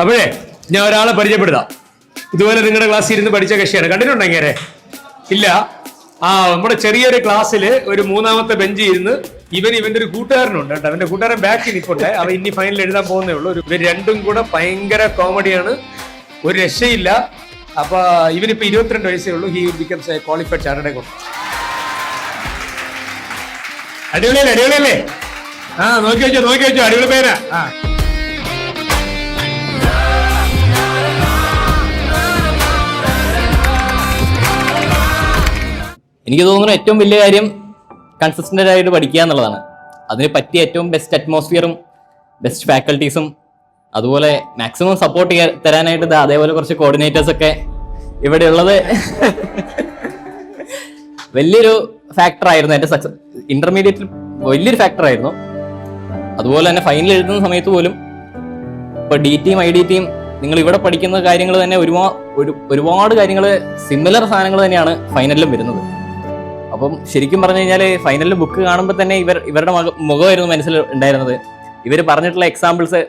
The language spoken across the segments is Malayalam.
അപ്പോഴേ ഞാൻ ഒരാളെ പരിചയപ്പെടുത്താം. ഇതുപോലെ നിങ്ങളുടെ ക്ലാസ്സിൽ ഇരുന്ന് പഠിച്ച കക്ഷിയാണ്. കണ്ടിട്ടുണ്ടോ ഇങ്ങനെ? ഇല്ല. നമ്മുടെ ചെറിയൊരു ക്ലാസ്സിൽ ഒരു മൂന്നാമത്തെ ബെഞ്ചിൽ ഇരുന്ന് ഇവന്റെ ഒരു കൂട്ടുകാരനുണ്ട് കേട്ടോ. അവന്റെ കൂട്ടുകാരൻ ബാക്കിൽ നിൽപ്പുണ്ട്. അവൻ ഇനി ഫൈനൽ എഴുതാൻ പോകുന്നേ ഉള്ളൂ. ഇവർ രണ്ടും കൂടെ ഭയങ്കര കോമഡിയാണ്, ഒരു രക്ഷയില്ല. അപ്പൊ ഇവനിപ്പോ 22 വയസ്സേ ഉള്ളൂ. He becomes A qualified chartered accountant. അടിപൊളിയല്ലേ? അടിപൊളിയല്ലേ? നോക്കി വെച്ചോ അടിപൊളി പേരാ. എനിക്ക് തോന്നുന്നു ഏറ്റവും വലിയ കാര്യം കൺസിസ്റ്റന്റ് ആയിട്ട് പഠിക്കുക എന്നുള്ളതാണ്. അതിന് പറ്റിയ ഏറ്റവും ബെസ്റ്റ് അറ്റ്മോസ്ഫിയറും ബെസ്റ്റ് ഫാക്കൽറ്റീസും അതുപോലെ മാക്സിമം സപ്പോർട്ട് തരാനായിട്ട് അതേപോലെ കുറച്ച് കോർഡിനേറ്റേഴ്സ് ഒക്കെ ഇവിടെ ഉള്ളത് വലിയൊരു ഫാക്ടർ ആയിരുന്നു. എൻ്റെ സക്സസ് ഇന്റർമീഡിയറ്റിൽ വലിയൊരു ഫാക്ടർ ആയിരുന്നു. അതുപോലെ തന്നെ ഫൈനൽ എഴുതുന്ന സമയത്ത് പോലും ഇപ്പൊ ഡി ടിയും ഐ ഡി ടിയും നിങ്ങൾ ഇവിടെ പഠിക്കുന്ന കാര്യങ്ങൾ തന്നെ ഒരുപാട് കാര്യങ്ങൾ സിമിലർ സാധനങ്ങൾ തന്നെയാണ് ഫൈനലിലും വരുന്നത്. അപ്പം ശരിക്കും പറഞ്ഞു കഴിഞ്ഞാൽ ഫൈനലിൽ ബുക്ക് കാണുമ്പോൾ തന്നെ ഇവരുടെ മുഖമായിരുന്നു മനസ്സിൽ ഉണ്ടായിരുന്നത്. ഇവർ പറഞ്ഞിട്ടുള്ള എക്സാമ്പിൾസ്,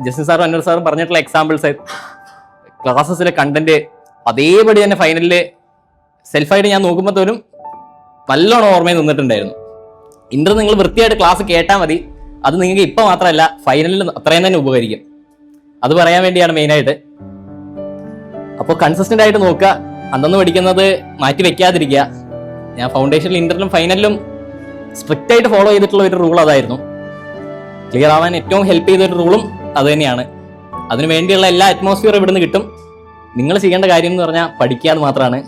ജസ്റ്റിൻ സാറും അൻവർ സാറും പറഞ്ഞിട്ടുള്ള എക്സാമ്പിൾസ്, ക്ലാസ്സസിലെ കണ്ടന്റ് അതേപടി തന്നെ ഫൈനലിൽ സെൽഫായിട്ട് ഞാൻ നോക്കുമ്പോൾ പോലും നല്ലോണം ഓർമ്മയിൽ നിന്നിട്ടുണ്ടായിരുന്നു. നിങ്ങൾ വൃത്തിയായിട്ട് ക്ലാസ് കേട്ടാൽ മതി. അത് നിങ്ങൾക്ക് ഇപ്പം മാത്രമല്ല ഫൈനലിൽ അത്രയും തന്നെ ഉപകരിക്കും. അത് പറയാൻ വേണ്ടിയാണ് മെയിനായിട്ട്. അപ്പോൾ കൺസിസ്റ്റന്റ് ആയിട്ട് നോക്കുക, അന്നന്ന് പഠിക്കുന്നത് മാറ്റി വെക്കാതിരിക്കുക. ഞാൻ ഫൗണ്ടേഷനിൽ ഇന്ററിലും ഫൈനലിലും സ്ട്രിക്റ്റ് ആയിട്ട് ഫോളോ ചെയ്തിട്ടുള്ള ഒരു റൂൾ അതായിരുന്നു. ക്ലിയർ ആവാൻ ഏറ്റവും ഹെൽപ്പ് ചെയ്ത ഒരു റൂളും അത് തന്നെയാണ്. അതിനു വേണ്ടിയുള്ള എല്ലാ അറ്റ്മോസ്ഫിയറും ഇവിടുന്ന് കിട്ടും. നിങ്ങൾ ചെയ്യേണ്ട കാര്യം എന്ന് പറഞ്ഞാൽ പഠിക്കുക എന്ന് മാത്രമാണ്.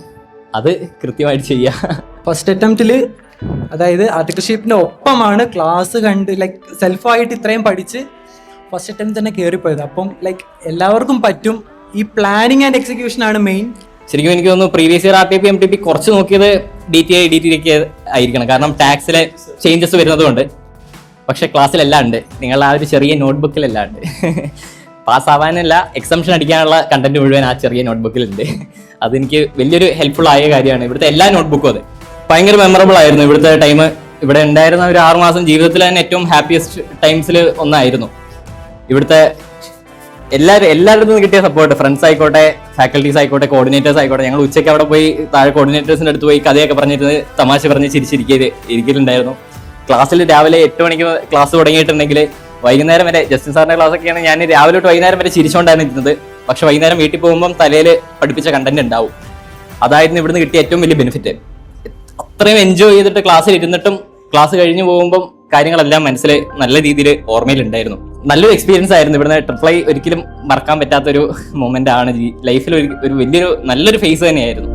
അത് കൃത്യമായിട്ട് ചെയ്യുക. ഫസ്റ്റ് അറ്റംപ്റ്റിൽ, അതായത് ആർട്ടിക്കിൾഷിപ്പിന്റെ ഒപ്പമാണ് ക്ലാസ് കണ്ട് സെൽഫായിട്ട് ഇത്രയും പഠിച്ച് ഫസ്റ്റ് അറ്റംപ്റ്റ് തന്നെ കയറിപ്പോയത്. അപ്പം എല്ലാവർക്കും പറ്റും. ഈ പ്ലാനിങ് ആൻഡ് എക്സിക്യൂഷൻ ആണ് മെയിൻ. ശരിക്കും എനിക്ക് തോന്നുന്നു പ്രീവിയസ് ഇയർ RTP MTP കുറച്ച് നോക്കിയത് DTI DTD ആയിരിക്കണം. കാരണം ടാക്സിലെ ചേഞ്ചസ് വരുന്നതുകൊണ്ട്. പക്ഷെ ക്ലാസ്സിലെല്ലാം ഉണ്ട്. നിങ്ങളുടെ ആ ഒരു ചെറിയ നോട്ട്ബുക്കിലെല്ലാം ഉണ്ട്. പാസ്സാവാനല്ല, എക്സംഷൻ അടിക്കാനുള്ള കണ്ടന്റ് മുഴുവൻ ആ ചെറിയ നോട്ട്ബുക്കിലുണ്ട്. അതെനിക്ക് വലിയൊരു ഹെൽപ്ഫുൾ ആയ കാര്യമാണ്. ഇവിടുത്തെ എല്ലാ നോട്ട്ബുക്കും അത് ഭയങ്കര മെമ്മറബിൾ ആയിരുന്നു. ഇവിടുത്തെ ടൈം ഇവിടെ ഉണ്ടായിരുന്ന ഒരു 6 മാസം ജീവിതത്തിൽ തന്നെ ഏറ്റവും ഹാപ്പിയസ്റ്റ് ടൈംസിൽ ഒന്നായിരുന്നു. ഇവിടുത്തെ എല്ലാവരുടെ നിന്ന് കിട്ടിയ സപ്പോർട്ട്, ഫ്രണ്ട്സ് ആയിക്കോട്ടെ, ഫാക്കൽറ്റീസ് ആയിക്കോട്ടെ, കോർഡിനേറ്റേഴ്സ് ആയിക്കോട്ടെ. ഞങ്ങൾ ഉച്ചയ്ക്ക് അവിടെ പോയി താഴെ കോർഡിനേറ്റേഴ്സിൻ്റെ അടുത്ത് പോയി കഥയൊക്കെ പറഞ്ഞിരുന്നത്, തമാശ പറഞ്ഞ് ഇരിക്കലുണ്ടായിരുന്നു. ക്ലാസ്സിൽ രാവിലെ 8 മണിക്ക് ക്ലാസ് തുടങ്ങിയിട്ടുണ്ടെങ്കിൽ വൈകുന്നേരം വരെ, ജസ്റ്റിൻ സാറിന്റെ ക്ലാസ് ഒക്കെയാണ്, ഞാൻ രാവിലെ തൊട്ട് വൈകുന്നേരം വരെ ചിരിച്ചുകൊണ്ടാണ് ഇരുന്നത്. പക്ഷെ വൈകുന്നേരം വീട്ടിൽ പോകുമ്പം തലയിൽ പഠിപ്പിച്ച കണ്ടന്റ് ഉണ്ടാവും. അതായിരുന്നു ഇവിടുന്ന് കിട്ടിയ ഏറ്റവും വലിയ ബെനിഫിറ്റ്. അത്രയും എൻജോയ് ചെയ്തിട്ട് ക്ലാസ്സിൽ ഇരുന്നിട്ടും ക്ലാസ് കഴിഞ്ഞ് പോകുമ്പം കാര്യങ്ങളെല്ലാം മനസ്സിൽ നല്ല രീതിയിൽ ഓർമ്മയിലുണ്ടായിരുന്നു. നല്ലൊരു എക്സ്പീരിയൻസ് ആയിരുന്നു. ഇവിടുന്ന് ട്രിപ്പിൾ ഐ ഒരിക്കലും മറക്കാൻ പറ്റാത്തൊരു മൊമെന്റ് ആണ്. ലൈഫിൽ ഒരു വലിയൊരു നല്ലൊരു ഫേസ് തന്നെയായിരുന്നു.